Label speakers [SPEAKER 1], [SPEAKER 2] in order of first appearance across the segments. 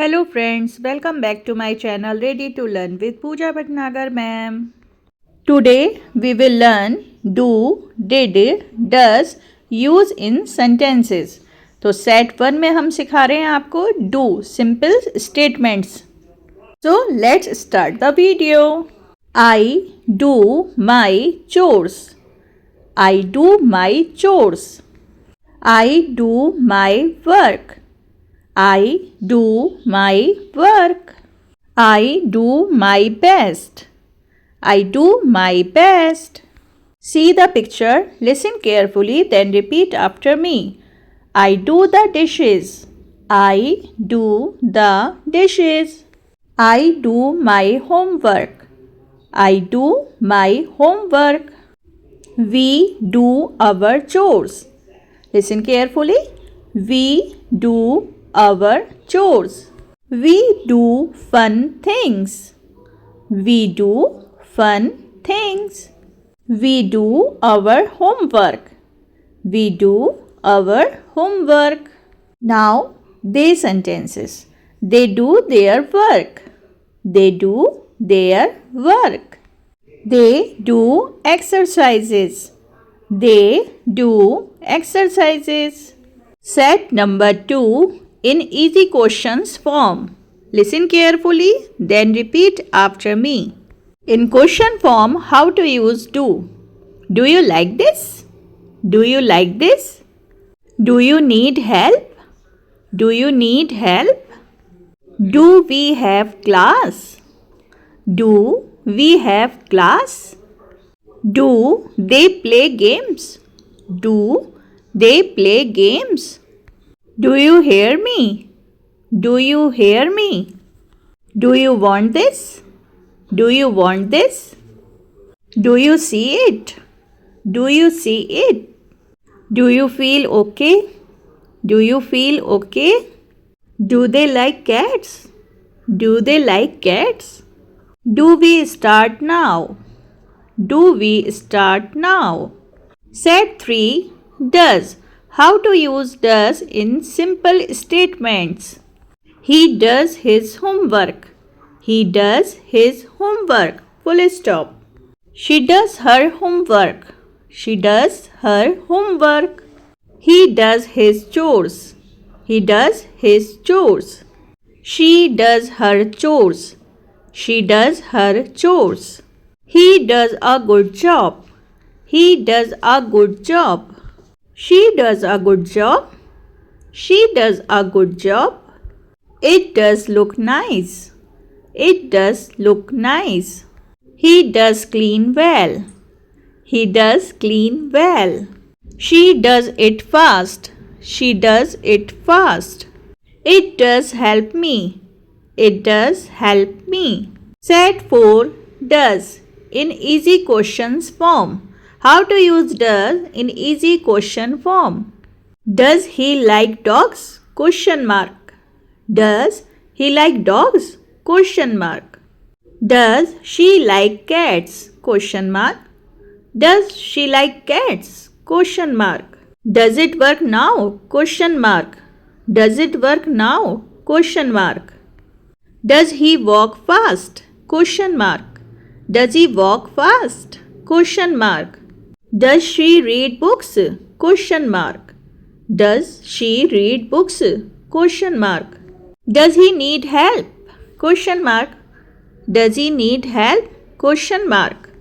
[SPEAKER 1] Hello friends, welcome back to my channel Ready to Learn with Pooja Bhatnagar ma'am. Today we will learn do, did, does, use in sentences. तो set 1 में हम सिखा रहे हैं आपको do simple statements. So let's start the video. I do my chores. I do my chores. I do my work. I do my work. I do my best. I do my best. See the picture, listen carefully, then repeat after me. I do the dishes. I do the dishes. I do my homework. I do my homework. We do our chores. Listen carefully. We do our chores. We do fun things. We do fun things. We do our homework. We do our homework. Now, they sentences. They do their work. They do their work. They do exercises. They do exercises. Set number 2 in easy questions form. Listen carefully, then repeat after me. In question form, how to use do. Do you like this? Do you like this? Do you need help? Do you need help? Do we have class? Do we have class? Do they play games? Do they play games? Do you hear me? Do you hear me? Do you want this? Do you want this? Do you see it? Do you see it? Do you feel okay? Do you feel okay? Do they like cats? Do they like cats? Do we start now? Do we start now? Set 3 does. How to use does in simple statements. He does his homework. He does his homework. Full stop. She does her homework. She does her homework. He does his chores. He does his chores. She does her chores. She does her chores. He does a good job. He does a good job. She does a good job. She does a good job. It does look nice. It does look nice. He does clean well. He does clean well. She does it fast. She does it fast. It does help me. It does help me. Set 4 does in easy questions form. How to use does in easy question form. Does he like dogs? Question mark. Does he like dogs? Question mark. Does she like cats? Question mark. Does she like cats? Question mark. Does it work now? Question mark. Does it work now? Question mark. Does he walk fast? Question mark. Does he walk fast? Question mark. Does she read books? Question mark. Does she read books? Question mark. Does he need help? Question mark. Does he need help? Question mark.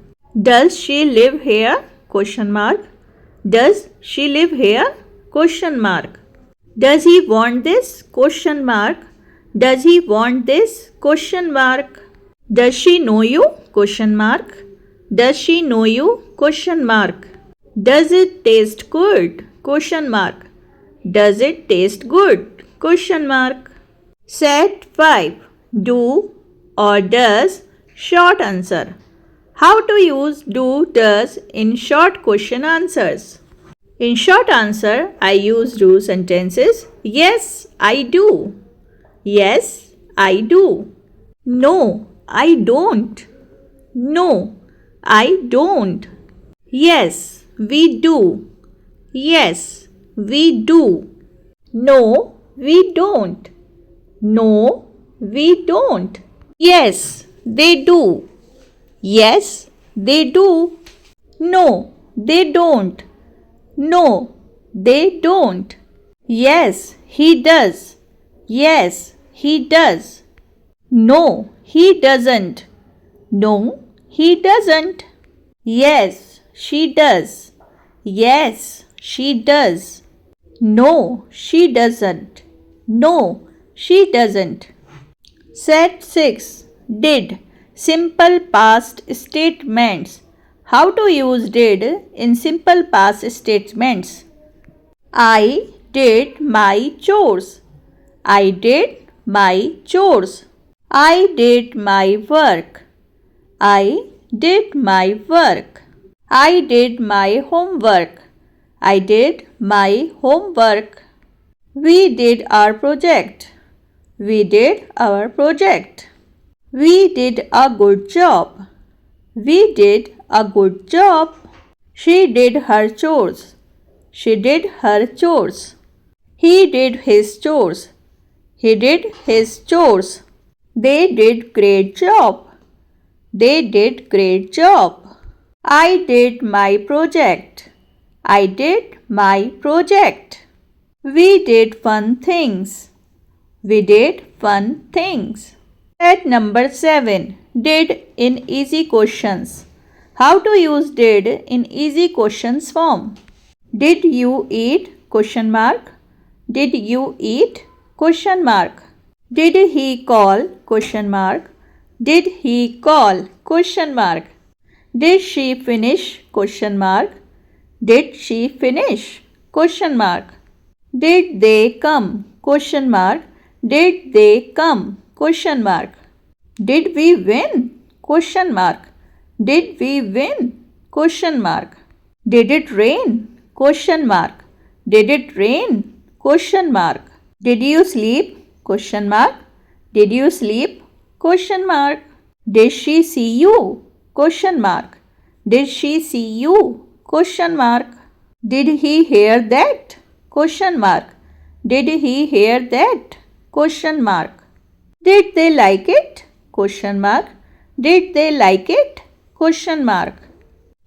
[SPEAKER 1] Does she live here? Question mark. Does she live here? Question mark. Does he want this? Question mark. Does he want this? Question mark. Does she know you? Question mark. Does she know you? Question mark. Does it taste good? Question mark. Does it taste good? Question mark. Set 5. Do or does short answer. How to use do, does in short question answers. In short answer, I use do sentences. Yes, I do. Yes, I do. No, I don't. No, I don't. Yes, we do. Yes, we do. No, we don't. No, We don't. Yes, they do. Yes, they do. No, they don't. No, they don't. Yes, he does. Yes, he does. No, he doesn't. No, he doesn't. Yes, she does. Yes, she does. No, she doesn't. No, she doesn't. Set 6. Did. Simple past statements. How to use did in simple past statements? I did my chores. I did my chores. I did my work. I did my work. I did my homework. I did my homework. We did our project. We did our project. We did a good job. We did a good job. She did her chores. She did her chores. He did his chores. He did his chores. They did great job. They did great job. I did my project. I did my project. We did fun things. We did fun things. Set number 7. Did in easy questions. How to use did in easy questions form? Did you eat? Question mark. Did you eat? Question mark. Did he call? Question mark. Did he call? Question mark. Did she finish? Question mark. Did she finish? Question mark. Did they come? Question mark. Did they come? Question mark. Did we win? Question mark. Did we win? Question mark. Did it rain? Question mark. Did it rain? Question mark. Did you sleep? Question mark. Did you sleep? Question mark. Did she see you? Question mark. Did she see you? Question mark. Did he hear that? Question mark. Did he hear that? Question mark. Did they like it? Question mark. Did they like it? Question mark.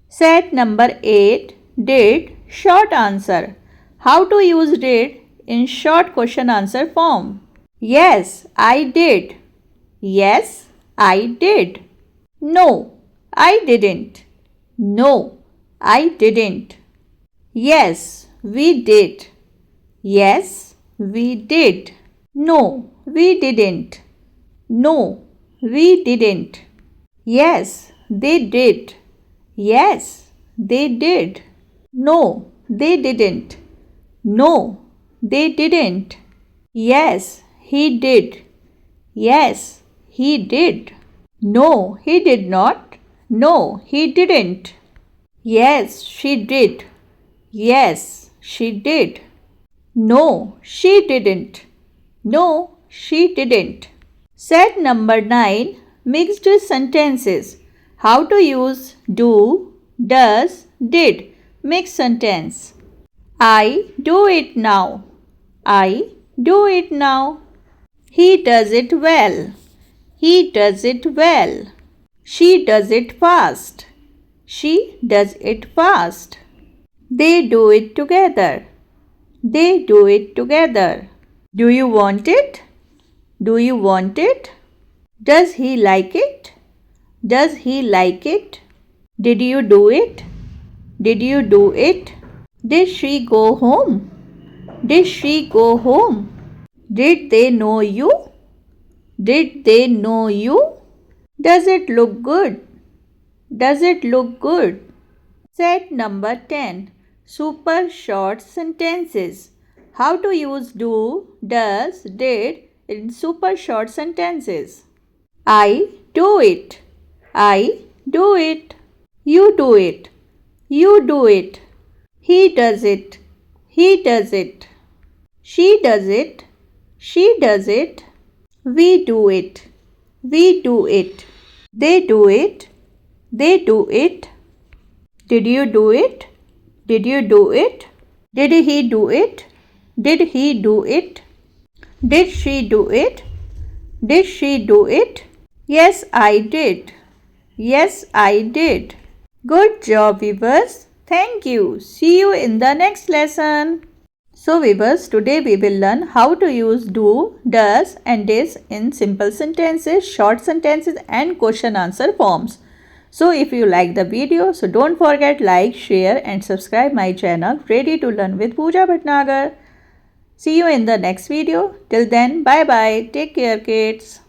[SPEAKER 1] Set number 8. Did short answer. How to use did in short question answer form? Yes, I did. Yes, I did. No, I didn't. No, I didn't. Yes, we did. Yes, we did. No, we didn't. No, we didn't. Yes, they did. Yes, they did. No, they didn't. No, they didn't. Yes, he did. Yes, he did. No, he did not. No, he didn't. Yes, she did. Yes, she did. No, she didn't. No, she didn't. Set number 9. Mixed sentences. How to use do, does, did. Mixed sentence. I do it now. I do it now. He does it well. He does it well. She does it fast. She does it fast. They do it together. They do it together. Do you want it? Do you want it? Does he like it? Does he like it? Did you do it? Did you do it? Did she go home? Did she go home? Did they know you? Did they know you? Does it look good? Does it look good? Set number 10. Super short sentences. How to use do, does, did in super short sentences. I do it. I do it. You do it. You do it. He does it. He does it. She does it. She does it. We do it. We do it. They do it. They do it. Did you do it? Did you do it? Did he do it? Did he do it? Did she do it? Did she do it? Yes, I did. Yes, I did. Good job, viewers. Thank you. See you in the next lesson. So viewers, today we will learn how to use do, does and is in simple sentences, short sentences and question answer forms. So if you like the video, so don't forget like, share and subscribe my channel Ready to Learn with Pooja Bhatnagar. See you in the next video. Till then, bye bye. Take care kids.